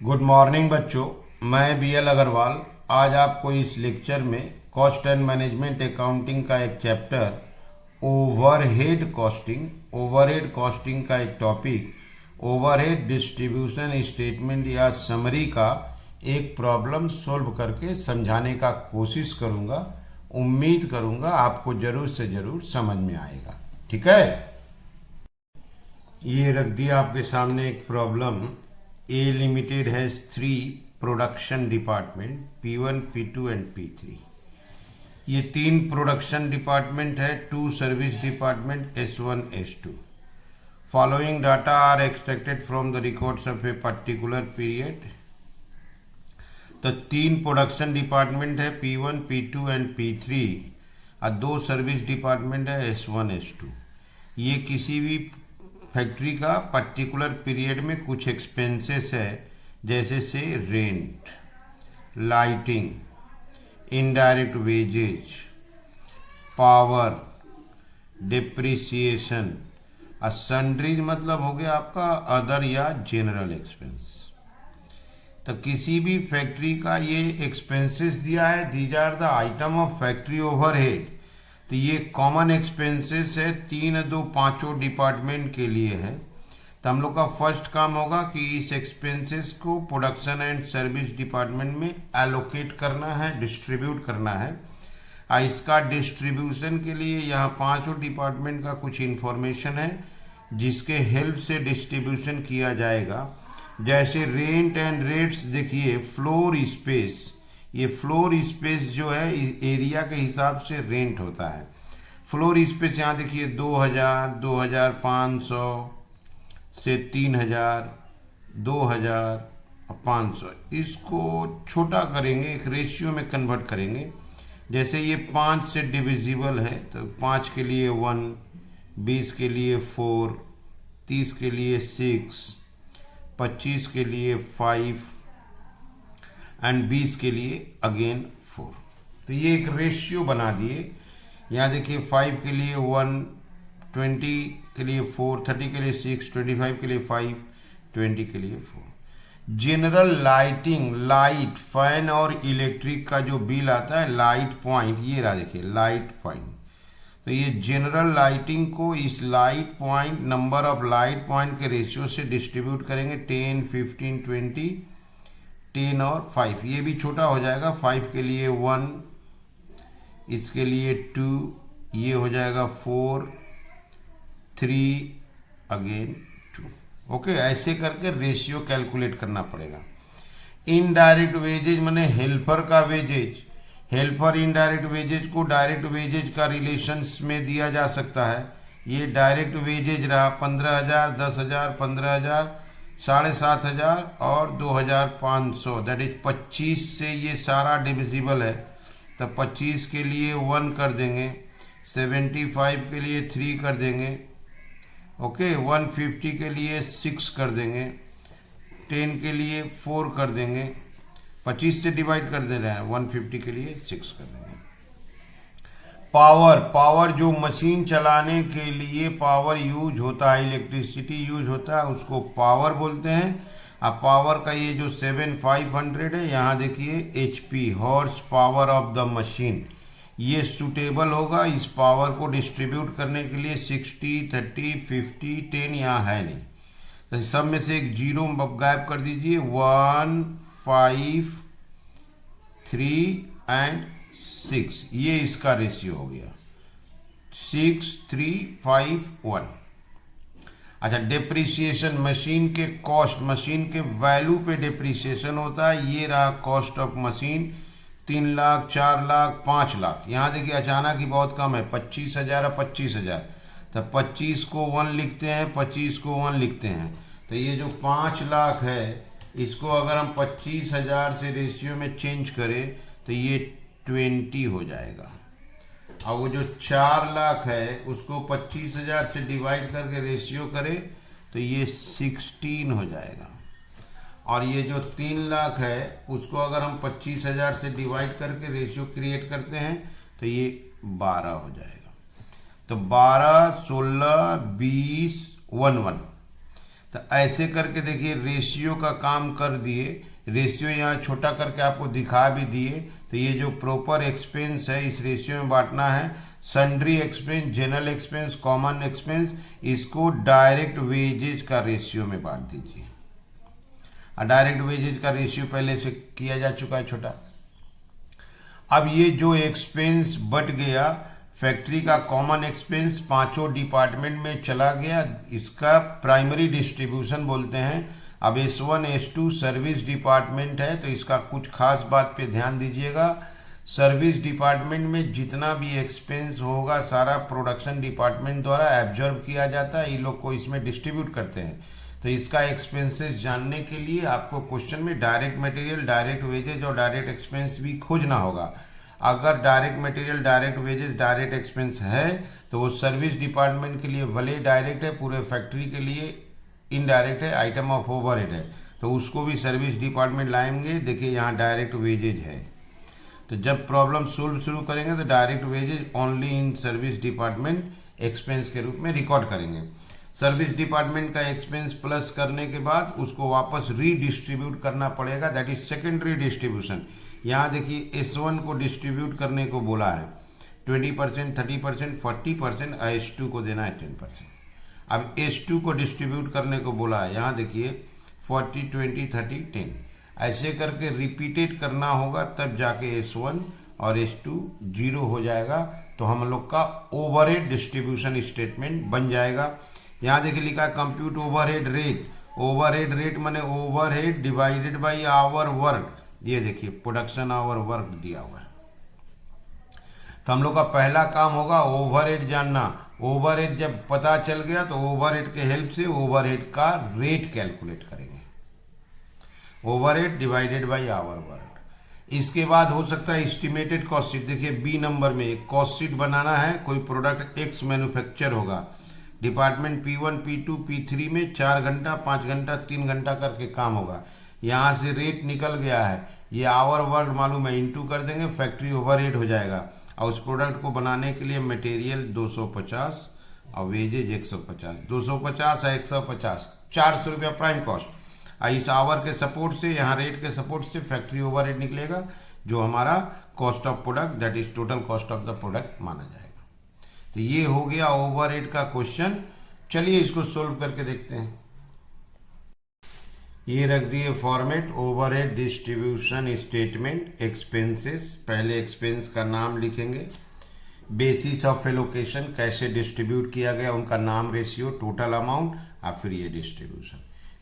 Good morning बच्चों, मैं BL Agarwal आज आपको इस लेक्चर में कॉस्ट एंड मैनेजमेंट अकाउंटिंग का एक चैप्टर ओवरहेड कॉस्टिंग का एक टॉपिक ओवरहेड डिस्ट्रीब्यूशन स्टेटमेंट या समरी का एक प्रॉब्लम सॉल्व करके समझाने का कोशिश करूंगा। उम्मीद करूंगा आपको जरूर से जरूर समझ में आएगा। ठीक है, ये रख दिया आपके सामने एक problem. A Limited has 3 production department, P1, P2 and P3। ये 3 प्रोडक्शन डिपार्टमेंट है, 2 service department S1, S2। Following data are extracted from the records of a particular period. तो 3 प्रोडक्शन डिपार्टमेंट है, P1, P2 एंड P3 और 2 service department है, S1, S2। ये किसी भी factory का पर्टिकुलर पीरियड में कुछ एक्सपेंसेस है, जैसे से rent, lighting, indirect wages, power, depreciation और सन्ड्रीज मतलब हो गया आपका अदर या जनरल एक्सपेंस। तो किसी भी फैक्ट्री का ये एक्सपेंसेस दिया है, these are the item of factory overhead. तो ये कॉमन एक्सपेंसेस है, 3, 2, 5 डिपार्टमेंट के लिए है। तो हम लोग का फर्स्ट काम होगा कि इस एक्सपेंसेस को प्रोडक्शन एंड सर्विस डिपार्टमेंट में एलोकेट करना है, डिस्ट्रीब्यूट करना है। और इसका डिस्ट्रीब्यूशन के लिए यहाँ 5 डिपार्टमेंट का कुछ इन्फॉर्मेशन है जिसके हेल्प से डिस्ट्रीब्यूशन किया जाएगा। जैसे रेंट एंड रेट्स, देखिए फ्लोर स्पेस, ये फ्लोर स्पेस जो है एरिया के हिसाब से रेंट होता है। फ्लोर स्पेस यहाँ देखिए 2000, 2500 से 3000, 2000 और 500। इसको छोटा करेंगे, एक रेशियो में कन्वर्ट करेंगे। जैसे ये 5 से डिविजिबल है तो 5 के लिए 1, 20 के लिए 4, 30 के लिए 6, 25 के लिए 5 एंड 20 के लिए अगेन 4। तो ये एक रेशियो बना दिए। यहाँ देखिए 5 के लिए 1, 20 के लिए 4, 30 के लिए 6, 25 के लिए 5, 20 के लिए 4। जनरल लाइटिंग, लाइट, फैन और इलेक्ट्रिक का जो बिल आता है, लाइट पॉइंट, ये रहा देखिए लाइट पॉइंट। तो ये जनरल लाइटिंग को इस light point, number of light point के रेशियो से डिस्ट्रीब्यूट करेंगे। 10, 15, 20, 10 और 5। ये भी छोटा हो जाएगा। 5 के लिए 1, इसके लिए 2, ये हो जाएगा 4, 3 अगेन 2। ओके, ऐसे करके रेशियो कैलकुलेट करना पड़ेगा। इनडायरेक्ट वेजेज माने हेल्पर का वेजेज। हेल्पर इनडायरेक्ट वेजेज को डायरेक्ट वेजेज का रिलेशंस में दिया जा सकता है। ये डायरेक्ट वेजेज रहा 15,000, 10,000, 15,000, 7,500 और 2,500, दैट इज 25 से ये सारा डिविजिबल है। तो 25 के लिए 1 कर देंगे, 75 के लिए 3 कर देंगे, ओके, 150 के लिए 6 कर देंगे, 10 के लिए 4 कर देंगे। 25 से डिवाइड कर दे रहे हैं, 150 के लिए 6 कर देंगे। पावर जो मशीन चलाने के लिए पावर यूज होता है, इलेक्ट्रिसिटी यूज होता है, उसको पावर बोलते हैं। अब पावर का ये जो 7500 है, यहाँ देखिए HP, horse power of the machine, ये सुटेबल होगा इस पावर को डिस्ट्रीब्यूट करने के लिए। 60, 30, 50, 10 यहाँ है नहीं, तो सब में से एक जीरो गायब कर दीजिए। 1, 5, 3 एंड 6, ये इसका रेशियो हो गया। 6, 3, 5, 1। अच्छा, डिप्रिसिएशन, मशीन के कॉस्ट, मशीन के वैल्यू पे डिप्रिसिएशन होता है। ये रहा cost of machine, 3 lakh, 4 lakh, 5 lakh. यहाँ देखिए अचानक ही बहुत कम है, 25,000 और 25,000। तो 25 को 1 लिखते हैं, 25 को 1 लिखते हैं। तो ये जो 5 लाख है, इसको अगर हम 25,000 से रेशियो में चेंज करें तो ये 20 हो जाएगा। और वो जो 4 लाख है, उसको 25,000 से डिवाइड करके रेशियो करें तो ये 16 हो जाएगा। और ये जो 3 लाख है, उसको अगर हम 25,000 से डिवाइड करके रेशियो क्रिएट करते हैं तो ये 12 हो जाएगा। तो 12, 16, 20, 1, 1। तो ऐसे करके देखिए रेशियो का काम कर दिए, रेशियो यहाँ छोटा करके आपको दिखा भी दिए। तो ये जो प्रॉपर एक्सपेंस है इस रेशियो में बांटना है। Sundry expense, general expense, common expense, इसको डायरेक्ट वेजेज का रेशियो में बांट दीजिए। डायरेक्ट वेजेज का रेशियो पहले से किया जा चुका है छोटा। अब ये जो एक्सपेंस बट गया, फैक्ट्री का कॉमन एक्सपेंस पांचों डिपार्टमेंट में चला गया, इसका प्राइमरी डिस्ट्रीब्यूशन बोलते हैं। अब S1 S2 सर्विस डिपार्टमेंट है, तो इसका कुछ खास बात पे ध्यान दीजिएगा। सर्विस डिपार्टमेंट में जितना भी एक्सपेंस होगा सारा प्रोडक्शन डिपार्टमेंट द्वारा एब्जॉर्ब किया जाता है, ये लोग को इसमें डिस्ट्रीब्यूट करते हैं। तो इसका एक्सपेंसेस जानने के लिए आपको क्वेश्चन में डायरेक्ट मटेरियल, डायरेक्ट वेजेज और डायरेक्ट एक्सपेंस भी खोजना होगा। अगर direct material, direct wages, direct expense है तो वो सर्विस डिपार्टमेंट के लिए भले डायरेक्ट है, पूरे फैक्ट्री के लिए इनडायरेक्ट है, आइटम ऑफ ओवरहेड है, तो उसको भी सर्विस डिपार्टमेंट लाएंगे। देखिए यहाँ डायरेक्ट वेजेज है, तो जब प्रॉब्लम सोल्व शुरू करेंगे तो direct wages only in service department expense के रूप में रिकॉर्ड करेंगे। सर्विस डिपार्टमेंट का एक्सपेंस प्लस करने के बाद उसको वापस रीडिस्ट्रीब्यूट करना पड़ेगा, दैट इज सेकेंडरी डिस्ट्रीब्यूशन। यहाँ देखिए S1 को डिस्ट्रीब्यूट करने को बोला है 20%, 30%, 40%, S2 को देना है 10%। अब S2 को डिस्ट्रीब्यूट करने को बोला है, यहाँ देखिए 40, 20, 30, 10, ऐसे करके रिपीटेड करना होगा, तब जाके S1 और S2 जीरो हो जाएगा, तो हम लोग का ओवरहेड डिस्ट्रीब्यूशन स्टेटमेंट बन जाएगा। यहाँ देखिए लिखा है compute overhead rate. Overhead rate माने overhead divided by hour work. ये देखिए प्रोडक्शन आवर वर्क दिया हुआ है। तो हम लोग का पहला काम होगा ओवरहेड जानना। ओवरहेड जब पता चल गया तो ओवरहेड के हेल्प से ओवरहेड का रेट कैलकुलेट करेंगे, overhead divided by hour work. इसके बाद हो सकता है एस्टिमेटेड कॉस्ट शीट। देखिए बी नंबर में एक कॉस्ट शीट बनाना है, कोई प्रोडक्ट एक्स मैन्युफैक्चर होगा, डिपार्टमेंट P1, P2, P3 में 4 घंटा, 5 घंटा, 3 घंटा करके काम होगा। यहाँ से रेट निकल गया है, ये आवर वर्क मालूम है, इंटू कर देंगे, फैक्ट्री ओवरहेड हो जाएगा। और उस प्रोडक्ट को बनाने के लिए मटेरियल 250 और वेजेज 150, 250 और 150, 400 रुपया प्राइम कॉस्ट। इस आवर के सपोर्ट से, यहाँ रेट के सपोर्ट से फैक्ट्री ओवरहेड निकलेगा, जो हमारा cost of product, that is total cost of the product माना जाएगा। तो ये हो गया ओवरहेड का क्वेश्चन। चलिए इसको सोल्व करके देखते हैं। ये रख दिए format, overhead distribution statement, expenses. पहले एक्सपेंस का नाम लिखेंगे, बेसिस ऑफ एलोकेशन, कैसे डिस्ट्रीब्यूट किया गया, उनका नाम, रेशियो, टोटल अमाउंट, और फिर ये distribution.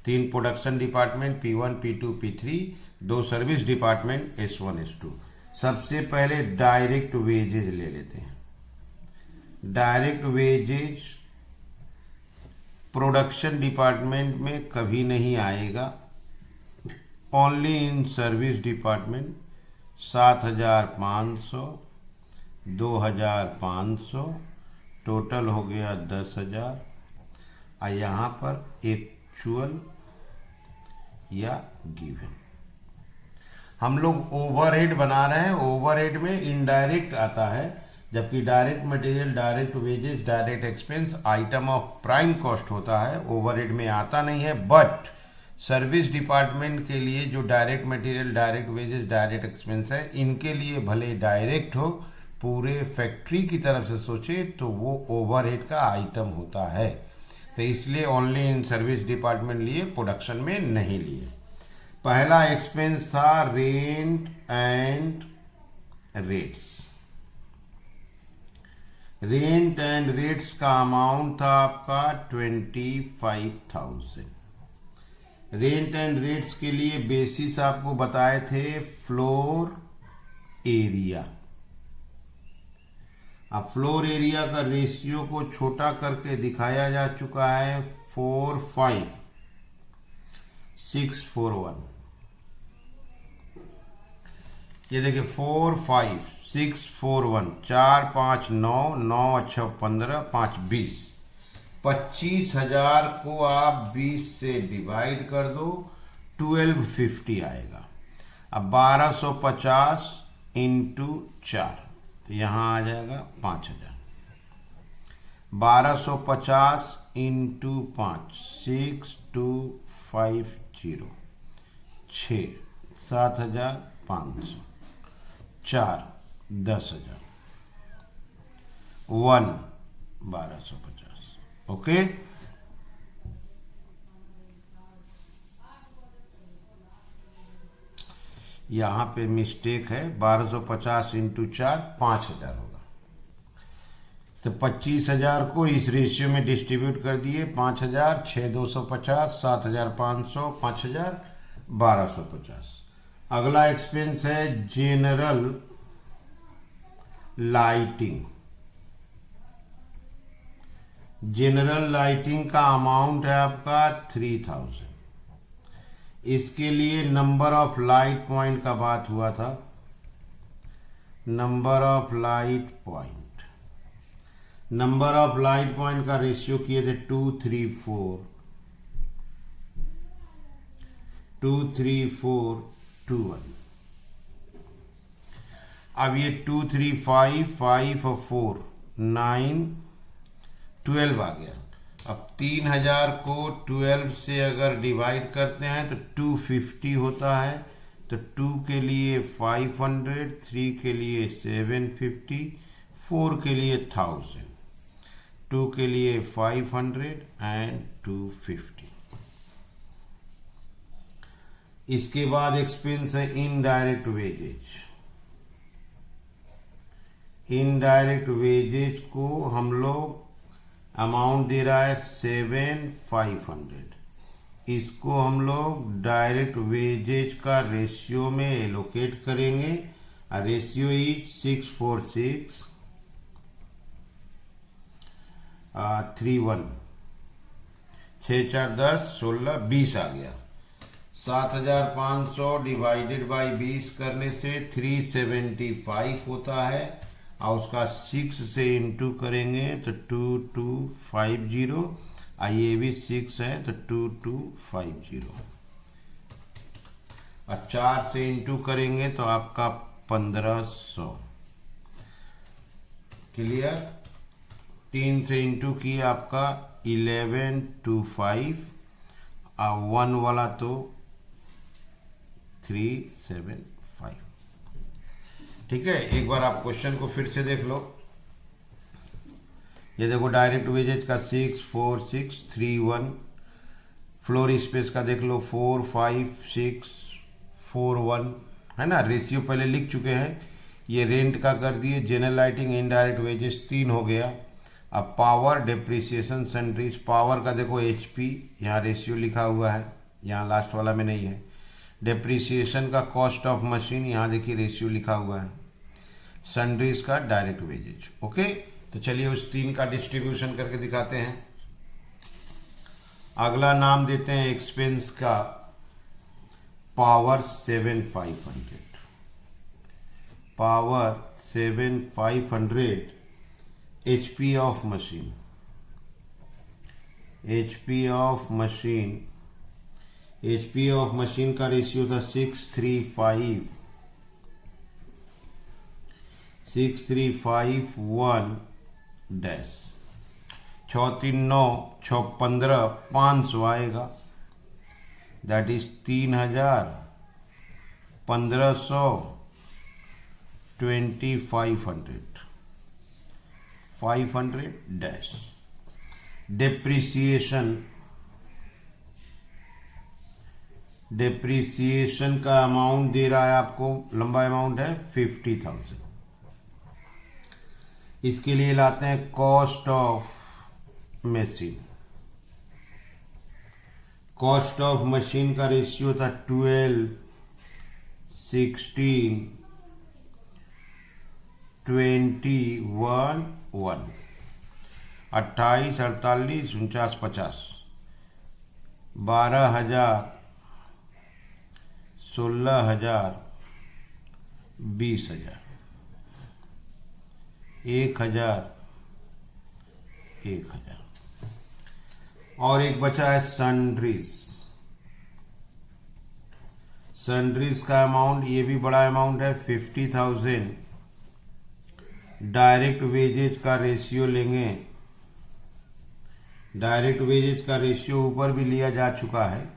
3 production department P1, P2, P3, 2 service department S1, S2। सबसे पहले डायरेक्ट वेजेज ले लेते हैं। डायरेक्ट वेजेज प्रोडक्शन डिपार्टमेंट में कभी नहीं आएगा, only in service department. 7,500, 2,500, total हो गया 10,000। और यहाँ पर एक्चुअल या गिवन। हम लोग ओवरहेड बना रहे हैं, ओवरहेड में इनडायरेक्ट आता है, जबकि direct material, direct wages, direct expense item of prime cost होता है, ओवरहेड में आता नहीं है। बट सर्विस डिपार्टमेंट के लिए जो direct material, direct wages, direct expense है, इनके लिए भले डायरेक्ट हो, पूरे फैक्ट्री की तरफ से सोचे तो वो ओवरहेड का आइटम होता है। तो इसलिए ओनली इन सर्विस डिपार्टमेंट लिए, प्रोडक्शन में नहीं लिए। पहला एक्सपेंस था rent and rates. Rent and rates का अमाउंट था आपका 25,000। रेंट एंड रेट्स के लिए बेसिस आपको बताए थे फ्लोर एरिया। अब फ्लोर एरिया का रेशियो को छोटा करके दिखाया जा चुका है 45641। ये देखिए 45641, 4 5 9 9 अच्छा 15 5 20, 25,000 को आप 20 से डिवाइड कर दो, 1250 आएगा। अब 1250 इंटू 4, तो यहाँ आ जाएगा 5,000। 1250 इंटू 5 6250 6 7500 4 10,000 1 1250। ओके, यहाँ पे मिस्टेक है, 1250 इंटू 4 5000 होगा। तो 25,000 को इस रेशियो में डिस्ट्रीब्यूट कर दिए, 5,000 6,250 7,500 5,000 1250। अगला एक्सपेंस है जनरल लाइटिंग। जनरल लाइटिंग का अमाउंट है आपका 3,000। इसके लिए नंबर ऑफ लाइट पॉइंट का बात हुआ था। नंबर ऑफ लाइट पॉइंट का रेशियो किए थे 2 3 4 2 3 4 2 1। अब ये 2 3 5 5 और 4 9 12 आ गया। अब 3,000 को 12 से अगर डिवाइड करते हैं तो 250 होता है। तो 2 के लिए 500, 3 के लिए 750, 4 के लिए 1000, 2 के लिए 500 एंड 250। इसके बाद एक्सपेंस है इनडायरेक्ट वेजेज। इनडायरेक्ट वेजेज को हम लोग अमाउंट दे रहा है 7,500। इसको हम लोग डायरेक्ट वेजेज का रेशियो में एलोकेट करेंगे। रेशियो इज 646 31 6 4 10 16 20 आ गया। 7,500 डिवाइडेड बाई 20 करने से 375 होता है, और उसका 6 से इंटू करेंगे तो 2250। ये भी 6 है तो 2250, और 4 से इंटू करेंगे तो आपका 1500। क्लियर? 3 से इंटू किया आपका 1125, और 1 वाला तो 375। ठीक है, एक बार आप क्वेश्चन को फिर से देख लो। ये देखो डायरेक्ट वेजेज का 64631, फ्लोर स्पेस का देख लो 45641, है ना। रेशियो पहले लिख चुके हैं। ये रेंट का कर दिए, जनरल लाइटिंग इनडायरेक्ट वेजेस 3 हो गया। अब पावर, डेप्रिसिएशन, सन्ड्रीज। पावर का देखो HP, यहाँ रेशियो लिखा हुआ है, यहाँ लास्ट वाला में नहीं है। डेप्रिसिएशन का कॉस्ट ऑफ मशीन, यहाँ देखिए रेशियो लिखा हुआ है। सन्ड्रीज का डायरेक्ट वेजेज। ओके, तो चलिए उस 3 का डिस्ट्रीब्यूशन करके दिखाते हैं। अगला नाम देते हैं एक्सपेंस का power 7,500। Power 7,500 HP of machine. HP of machine का रेशियो था 6,351 डैश 6 3 9 6 15 500 आएगा। That is 3,000 1500 2,500 dash. डेप्रिसिएशन का अमाउंट दे रहा है आपको, लंबा अमाउंट है 50,000। इसके लिए लाते हैं cost of machine. Cost of machine का रेशियो था 12 16 21 1 28 48 49 50 12,000 16,000 20,000 1,000 1,000। और एक बचा है सन्ड्रीज। सन्ड्रीज का अमाउंट, ये भी बड़ा अमाउंट है 50,000। डायरेक्ट वेजेज का रेशियो लेंगे डायरेक्ट वेजेज का रेशियो ऊपर भी लिया जा चुका है।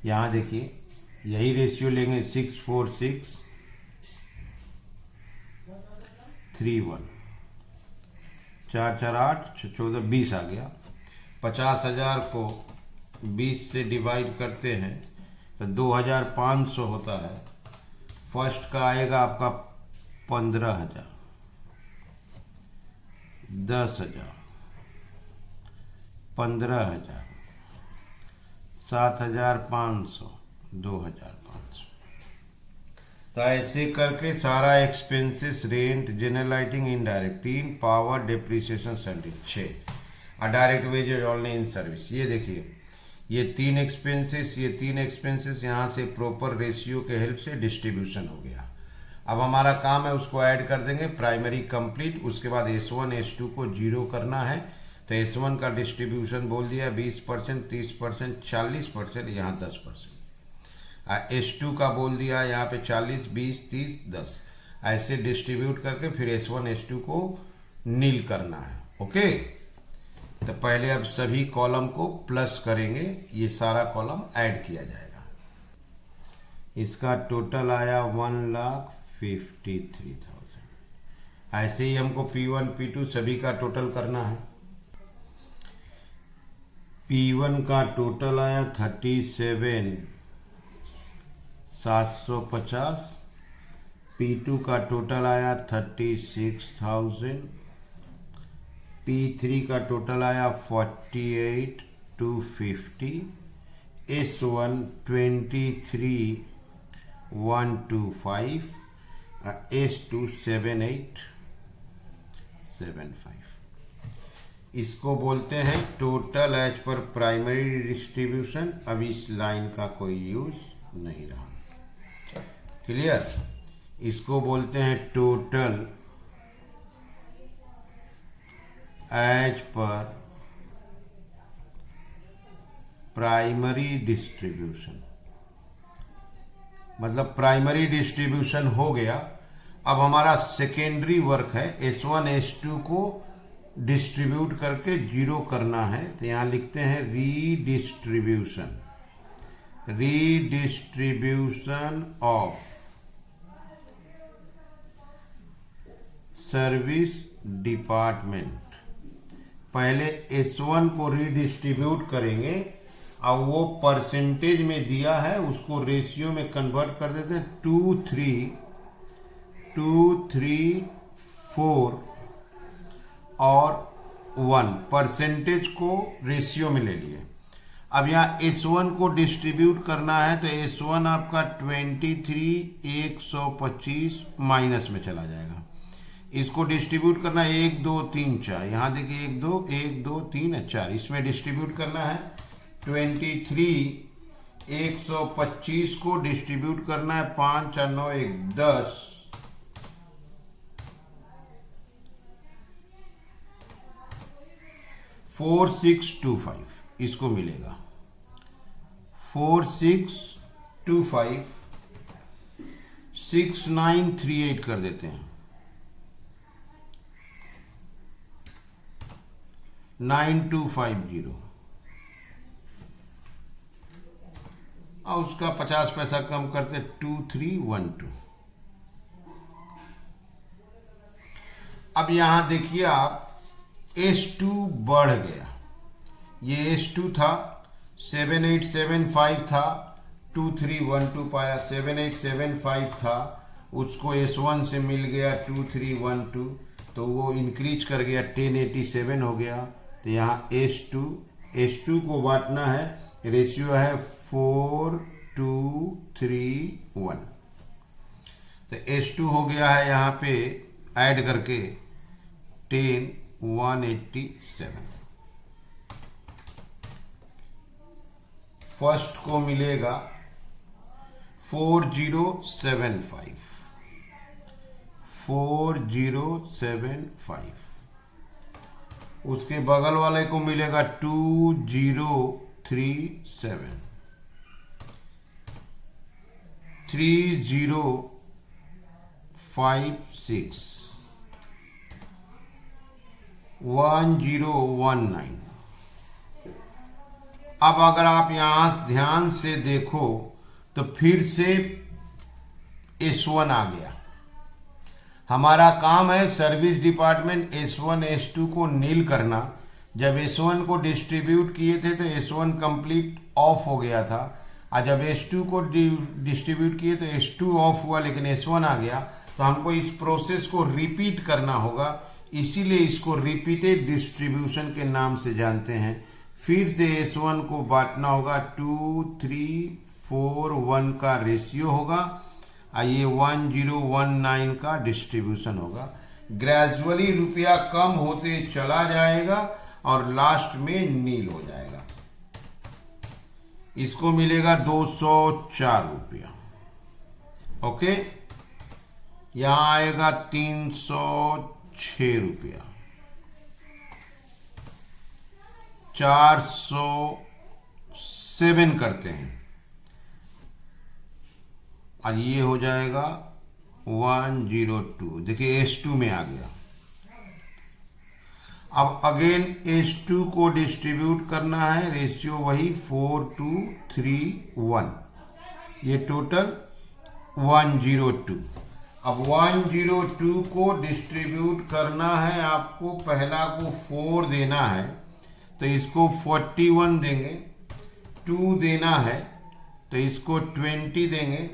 यहाँ देखिए यही रेशियो लेंगे 64631, 4 4 8 14 20 आ गया। 50,000 को 20 से डिवाइड करते हैं तो 2,500 होता है। फर्स्ट का आएगा आपका 15,000, 10,000, 15,000, 7,500, 2,500। तो ऐसे करके सारा expenses, rent, general lighting, indirect 3, power, depreciation, salary 6, और direct wages only in service. ये देखिए ये 3 एक्सपेंसेस यहाँ से प्रॉपर रेशियो के हेल्प से डिस्ट्रीब्यूशन हो गया। अब हमारा काम है उसको ऐड कर देंगे, प्राइमरी कंप्लीट। उसके बाद S1 S2 को 0 करना है। तो S1 का डिस्ट्रीब्यूशन बोल दिया 20%, 30%, 40%, यहाँ 10%। S2 का बोल दिया यहाँ पे 40, 20, 30, 10। ऐसे डिस्ट्रीब्यूट करके फिर S1 S2 को नील करना है। ओके, तो पहले अब सभी कॉलम को प्लस करेंगे, ये सारा कॉलम ऐड किया जाएगा। इसका टोटल आया 1,53,000। ऐसे ही हमको P1 P2 सभी का टोटल करना है। P1 का टोटल आया 37,750। P2 का टोटल आया 36,000। P3 का टोटल आया 48,250। S1 23,125। S2 7,875। इसको बोलते हैं total as per primary distribution. अब इस लाइन का कोई यूज नहीं रहा। क्लियर? इसको बोलते हैं total as per primary distribution. मतलब प्राइमरी डिस्ट्रीब्यूशन हो गया। अब हमारा सेकेंडरी वर्क है S1 S2 को डिस्ट्रीब्यूट करके 0 करना है। तो यहां लिखते हैं रीडिस्ट्रीब्यूशन ऑफ सर्विस डिपार्टमेंट। पहले S1 को रीडिस्ट्रीब्यूट करेंगे। अब वो परसेंटेज में दिया है उसको रेशियो में कन्वर्ट कर देते हैं। 2 3 4 और 1 परसेंटेज को रेशियो में ले लिए। अब यहाँ S1 को डिस्ट्रीब्यूट करना है तो S1 आपका 23,125 माइनस में चला जाएगा। इसको डिस्ट्रीब्यूट करना है 1 2 3 4। यहाँ देखिए 1 2 3 4 इसमें डिस्ट्रीब्यूट करना है। 23,125 को डिस्ट्रीब्यूट करना है 5 4 9 1 10। 4625 इसको मिलेगा। 4625 6938 कर देते हैं। 9250 और उसका 50 पैसा कम करते 2312। अब यहां देखिए आप S2 बढ़ गया। ये S2 था 7875 था 2312 पाया। 7875 था उसको S1 से मिल गया 2312 तो वो इंक्रीज कर गया 1087 हो गया। तो यहाँ S2 को बांटना है। रेशियो है 4:2:3:1। तो S2 हो गया है यहाँ पे ऐड करके 10,187। फर्स्ट को मिलेगा 4075। 4075। उसके बगल वाले को मिलेगा 2037। 3056। 1019। अब अगर आप यहां ध्यान से देखो तो फिर से S1 आ गया। हमारा काम है सर्विस डिपार्टमेंट S1 S2 को नील करना। जब S1 को डिस्ट्रीब्यूट किए थे तो S1 कंप्लीट ऑफ हो गया था, और जब S2 को डिस्ट्रीब्यूट किए तो S2 ऑफ हुआ, लेकिन S1 आ गया। तो हमको इस प्रोसेस को रिपीट करना होगा, इसीलिए इसको रिपीटेड डिस्ट्रीब्यूशन के नाम से जानते हैं। फिर से S1 को बांटना होगा, 2 3 4 1 का रेशियो होगा, और ये 1019 का डिस्ट्रीब्यूशन होगा। ग्रेजुअली रुपया कम होते चला जाएगा और लास्ट में नील हो जाएगा। इसको मिलेगा 204 रुपया। ओके, यहां आएगा 306 रुपया, 407 करते हैं, और ये हो जाएगा 102। देखिए S2 में आ गया। अब अगेन S2 को डिस्ट्रीब्यूट करना है, रेशियो वही 4 2 3 1, ये टोटल 102। अब 102 को डिस्ट्रीब्यूट करना है आपको, पहला को 4 देना है तो इसको 41 देंगे, 2 देना है तो इसको 20 देंगे,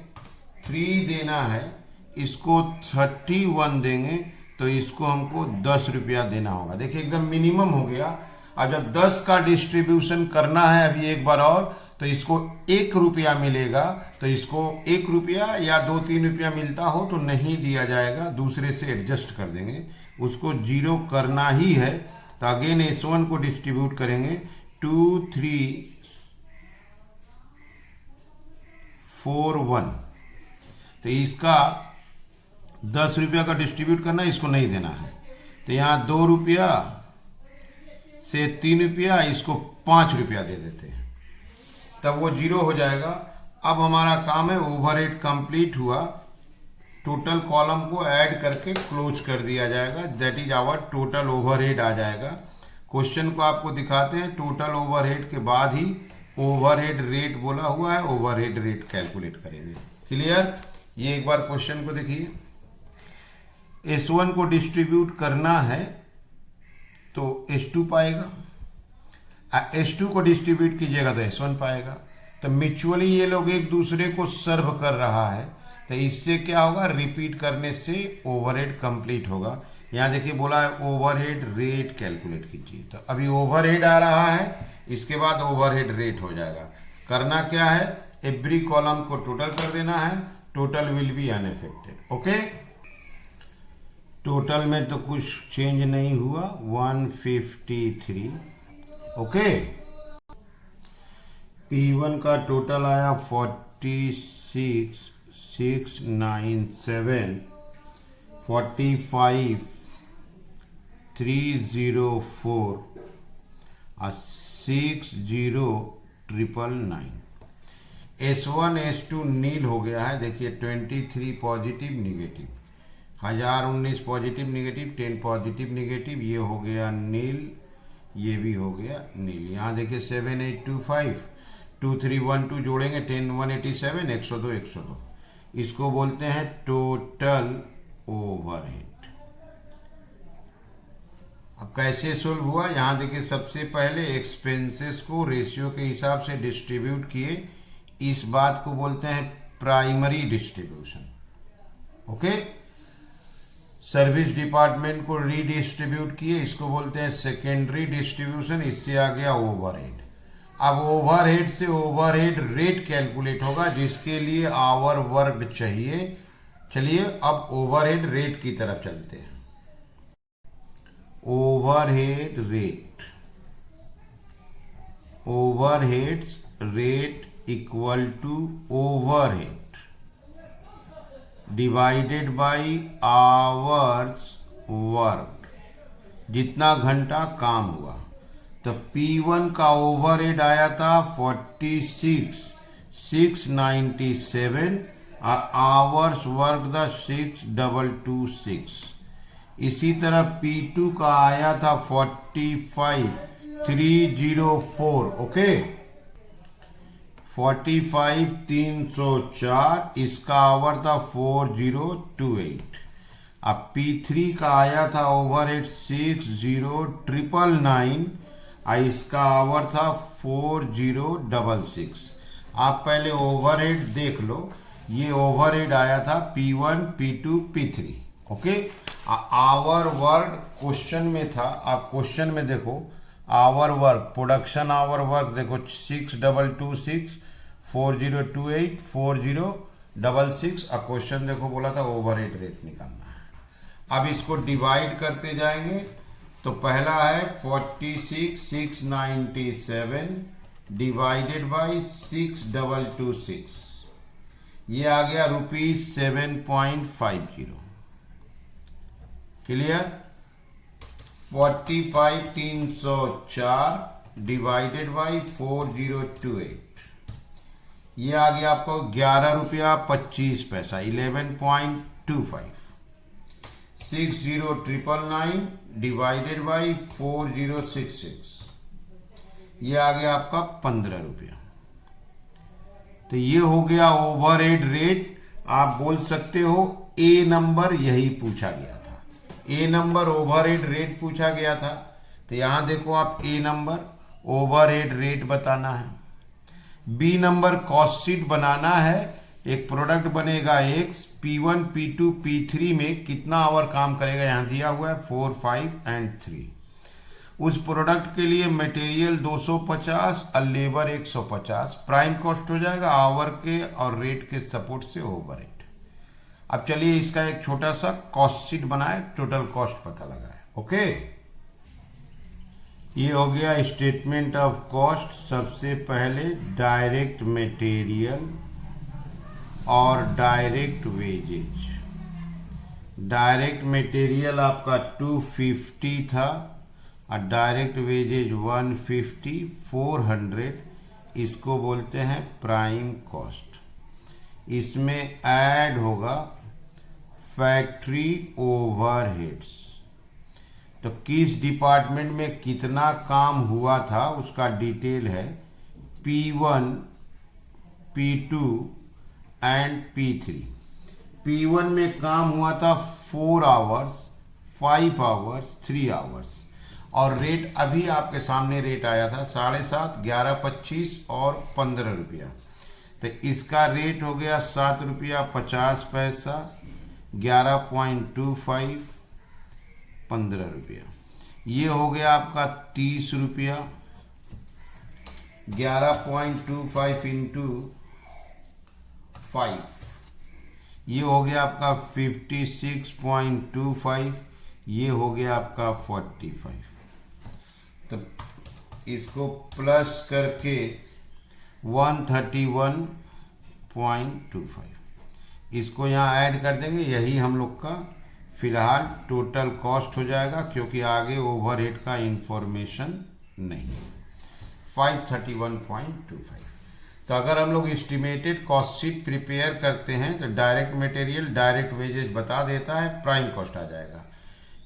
3 देना है इसको 31 देंगे, तो इसको हमको 10 रुपया देना होगा। देखिए एकदम मिनिमम हो गया। अब जब 10 का डिस्ट्रीब्यूशन करना है अभी एक बार और, तो इसको 1 रुपया मिलेगा, तो इसको 1 रुपया या 2-3 रुपया मिलता हो तो नहीं दिया जाएगा, दूसरे से एडजस्ट कर देंगे। उसको 0 करना ही है, तो अगेन S1 को डिस्ट्रीब्यूट करेंगे, 2 3 4 1, तो इसका 10 रुपया का डिस्ट्रीब्यूट करना है, इसको नहीं देना है, तो यहाँ 2 रुपया से 3 रुपया, इसको 5 रुपया दे देते हैं, तब वो 0 हो जाएगा। अब हमारा काम है, ओवरहेड कंप्लीट हुआ, टोटल कॉलम को ऐड करके क्लोज कर दिया जाएगा, that is our total overhead आ जाएगा। क्वेश्चन को आपको दिखाते हैं, टोटल ओवरहेड के बाद ही ओवरहेड रेट बोला हुआ है, ओवरहेड रेट कैलकुलेट करेंगे। क्लियर? ये एक बार क्वेश्चन को देखिए। S1 को डिस्ट्रीब्यूट करना है तो S2 पाएगा, S2 को डिस्ट्रीब्यूट कीजिएगा तो S1 पाएगा। तो म्यूचुअली ये लोग एक दूसरे को सर्व कर रहा है, तो इससे क्या होगा, रिपीट करने से ओवरहेड कंप्लीट होगा। यहाँ देखिए बोला है ओवरहेड रेट कैलकुलेट कीजिए, तो अभी ओवरहेड आ रहा है, इसके बाद ओवरहेड रेट हो जाएगा। करना क्या है, एवरी कॉलम को टोटल कर देना है, total will be unaffected. Okay, total में तो कुछ चेंज नहीं हुआ, 153। ओके, P1 का टोटल आया 46,697, 45,304 और 60,999। S1 S2 नील हो गया है। देखिए 23 positive negative, 1019 positive negative, 10 positive negative, ये हो गया नील, ये भी हो गया नील। यहाँ देखिए 7825, 2312 जोड़ेंगे 10 187, 102 102। इसको बोलते हैं टोटल ओवरहेड। अब कैसे सोल्व हुआ, यहाँ देखिए सबसे पहले एक्सपेंसेस को रेशियो के हिसाब से डिस्ट्रीब्यूट किए, इस बात को बोलते हैं primary distribution. Okay, service department को रीडिस्ट्रीब्यूट किए, इसको बोलते हैं सेकेंडरी डिस्ट्रीब्यूशन। इससे आ गया ओवरहेड। अब ओवरहेड से ओवरहेड रेट कैलकुलेट होगा, जिसके लिए आवर वर्क चाहिए। चलिए अब ओवरहेड रेट की तरफ चलते हैं। Overhead rate, overheads rate equal to overhead divided by hours work, जितना घंटा काम हुआ। तो P1 का ओवरहेड आया था 46,697 और आवर्स वर्क था 6,226। इसी तरह P2 का आया था 45,304। ओके, 45,304, इसका आवर था 4028। अब P3 का आया था ओवरहेड 60,999, इसका आवर था 4066। आप पहले ओवरहेड देख लो, ये ओवरहेड आया था P1, P2, P3। Okay, our work question में था, आप क्वेश्चन में देखो hour work, production hour work देखो 6226, 4028, 4066। अब क्वेश्चन देखो बोला था ओवरहेड रेट निकालना है। अब इसको डिवाइड करते जाएंगे तो पहला है 46,697 डिवाइडेड बाई 6226, ये आ गया ₹7.50। क्लियर? 45,304 डिवाइडेड बाई 4028, ये आ गया आपको ₹11.25, 11.25। 60,999 डिवाइडेड बाई 4066, ये आ गया आपका ₹15। तो ये हो गया ओवरहेड रेट। आप बोल सकते हो ए नंबर यही पूछा गया था, ए नंबर ओवरहेड रेट पूछा गया था। तो यहां देखो आप ए नंबर ओवरहेड रेट बताना है, बी नंबर कॉस्ट शीट बनाना है। एक प्रोडक्ट बनेगा X, P1, P2, P3 में कितना आवर काम करेगा यहां दिया हुआ है 4, 5 एंड 3। उस प्रोडक्ट के लिए मटेरियल 250 और लेबर 150, प्राइम कॉस्ट हो जाएगा आवर के और रेट के सपोर्ट से ओवरहेड। अब चलिए इसका एक छोटा सा कॉस्ट शीट बनाए, टोटल कॉस्ट पता लगाए। ओके, ये हो गया स्टेटमेंट ऑफ कॉस्ट। सबसे पहले डायरेक्ट मटेरियल और डायरेक्ट वेजेज। डायरेक्ट मटेरियल आपका 250 था और डायरेक्ट वेजेज 150, 400, इसको बोलते हैं प्राइम कॉस्ट। इसमें ऐड होगा फैक्ट्री ओवरहेड्स। तो किस डिपार्टमेंट में कितना काम हुआ था उसका डिटेल है, P1, P2 and P3। P1 में काम हुआ था 4 आवर्स, 5 आवर्स, 3 आवर्स, और रेट अभी आपके सामने रेट आया था 7.5, 11.25 और ₹15। तो इसका रेट हो गया ₹7.50, 11.25, ₹15। ये हो गया आपका ₹30, 11.25 इंटू 5, ये हो गया आपका 56.25, ये हो गया आपका 45। तो इसको प्लस करके 131.25, इसको यहाँ ऐड कर देंगे, यही हम लोग का फिलहाल टोटल कॉस्ट हो जाएगा, क्योंकि आगे ओवरहेड का इंफॉर्मेशन नहीं है। 531.25। तो अगर हम लोग एस्टिमेटेड कॉस्ट शीट प्रिपेयर करते हैं तो डायरेक्ट मटेरियल, डायरेक्ट वेजेज बता देता है, प्राइम कॉस्ट आ जाएगा।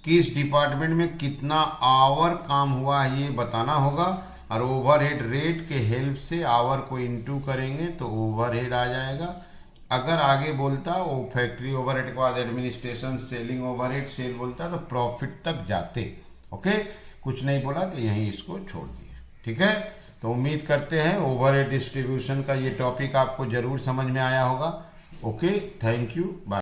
किस डिपार्टमेंट में कितना आवर काम हुआ है ये बताना होगा, और ओवरहेड रेट के हेल्प से आवर को इनटू करेंगे तो ओवरहेड आ जाएगा। अगर आगे बोलता वो फैक्ट्री ओवरहेड के बाद एडमिनिस्ट्रेशन, सेलिंग ओवरहेड, सेल बोलता तो प्रॉफिट तक जाते। ओके, कुछ नहीं बोला तो यहीं इसको छोड़ दिए। ठीक है, तो उम्मीद करते हैं ओवरहेड डिस्ट्रीब्यूशन का ये टॉपिक आपको जरूर समझ में आया होगा। Okay, thank you, bye.